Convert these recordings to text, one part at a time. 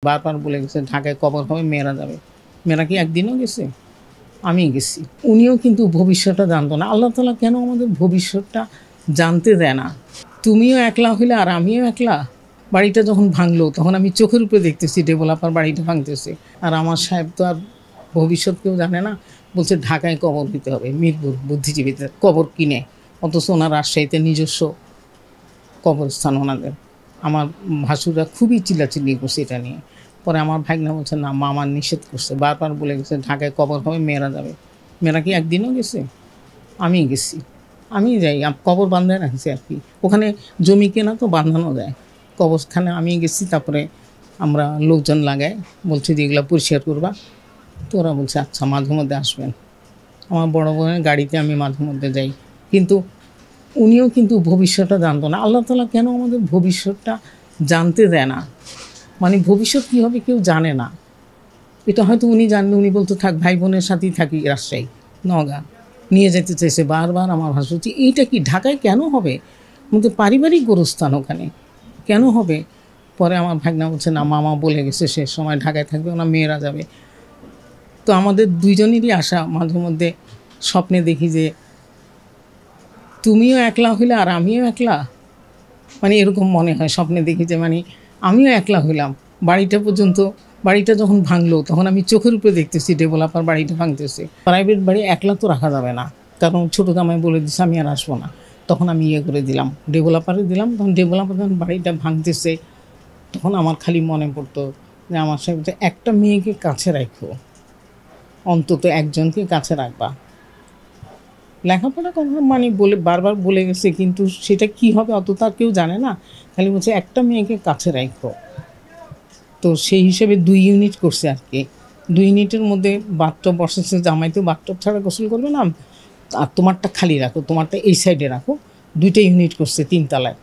বারবার বলে গেছে ঢাকায় কবর হবে, মেয়েরা যাবে। মেয়েরা কি একদিনও গেছে? আমি গেছি। উনিও কিন্তু ভবিষ্যৎটা জানতো না। আল্লাহ তাআলা কেন আমাদের ভবিষ্যৎটা জানতে দেয় না? তুমিও একলা হইলে আর আমিও একলা। বাড়িটা যখন ভাঙলো তখন আমি চোখের উপরে দেখতেছি ডেভেলপার বাড়িটা ভাঙতেছে। আর আমার সাহেব তো আর ভবিষ্যৎ কেউ জানে না। বলছে ঢাকায় কবর দিতে হবে। মিরপুর বুদ্ধিজীবীদের কবর কিনে। অথচ ওনার রাজশাহীতে নিজস্ব কবরস্থান ওনাদের। আমার ভাসুররা খুবই চিল্লাচিল্লি করছে এটা নিয়ে। পরে আমার ভাগনা বলছে, "না, মামা নিষেধ করছে। বারবার বলে গেছে ঢাকায় কবর হবে, মেয়েরা যাবে।" মেয়েরা কি একদিনও গেছে? আমি গেছি। আমি যাই, কবর বান্ধায় রাখছি আরকি। ওখানে জমি কেনা তো বাঁধানো যায়। কবরস্থানে আমি গেছি, তারপরে আমরা লোকজন লাগাই। বলছি যে, "এগুলা পরিষ্কার করবা।" তো ওরা বলছে, "আচ্ছা, মাঝে মধ্যে আসবেন।" আমার বড় বোনের গাড়িতে আমি মাঝে মধ্যে যাই। কিন্তু উনিও কিন্তু ভবিষ্যৎটা জানতো না। আল্লাহ তাআলা কেন আমাদের ভবিষ্যৎটা জানতে দেয় না? মানে ভবিষ্যৎ কী হবে কেউ জানে না। এটা হয়তো উনি জানলে উনি বলতো, "থাক, ভাই বোনের সাথেই থাকি রাজশাহী, নওগাঁ।" নিয়ে যেতে চাইছে বারবার। আমার ভাসুর বলছে, "এইটা কি ঢাকায় কেন হবে? আমাদের পারিবারিক গোরস্থান ওখানে। কেন হবে?" পরে আমার ভাগনা বলছে, "না, মামা বলে গেছে শেষ সময় ঢাকায় থাকবে, ওনার মেয়েরা যাবে।" তো আমাদের দুইজনেরই আশা, মাঝে মধ্যে স্বপ্নে দেখি যে তুমিও একলা হইলে আর আমিও একলা। মানে এরকম মনে হয়, স্বপ্নে দেখি যে মানে আমিও একলা হইলাম। বাড়িটা যখন ভাঙলো তখন আমি চোখের উপরে দেখতেছি ডেভেলপার বাড়িটা ভাঙতেছে। প্রাইভেট বাড়ি একলা তো রাখা যাবে না, কারণ ছোটো জামাই বলে দিচ্ছে আমি আর আসবো না। তখন আমি করে দিলাম, ডেভেলপারে দিলাম। তখন ডেভেলপার যখন বাড়িটা ভাঙতেছে তখন আমার খালি মনে পড়তো যে আমার সাথে একটা মেয়েকে কাছে রাখো, অন্তত একজনকে কাছে রাখবা। লেখাপড়া কথা মানে বলে বারবার বলে গেছে, কিন্তু সেটা কি হবে অত তার কেউ জানে না। খালি বলছে একটা মেয়েকে কাছে রাখো। তো সেই হিসেবে 2 ইউনিট করছে আর কি। 2 ইউনিটের মধ্যে বাথটব বসাচ্ছে, জামাই তো বাথটব ছাড়া গোসল করবে না। আর তোমারটা খালি রাখো, তোমারটা এই সাইডে রাখো। 2টা ইউনিট করছে 3 তলায়।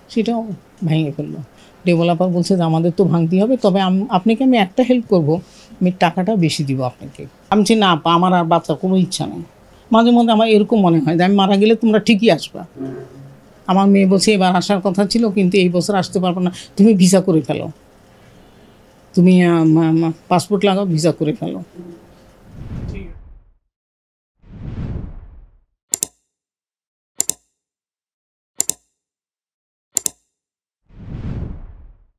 সেটাও ভেঙে ফেললো। ডেভেলপার বলছে যে আমাদের তো ভাঙতেই হবে, তবে আপনাকে আমি একটা হেল্প করব, আমি টাকাটা বেশি দিব আপনাকে। আমি বলছি, "না আপা, আমার আর বাঁচার কোনো ইচ্ছা নেই।" মাঝে মধ্যে আমার এরকম মনে হয় যে আমি মারা গেলে তোমরা ঠিকই আসবা। আমার মেয়ে বলছে এবার আসার কথা ছিল, কিন্তু এই বছর আসতে পারবো না। তুমি ভিসা করে ফেলো, তুমি পাসপোর্ট লাগাও, ভিসা করে ফেলো।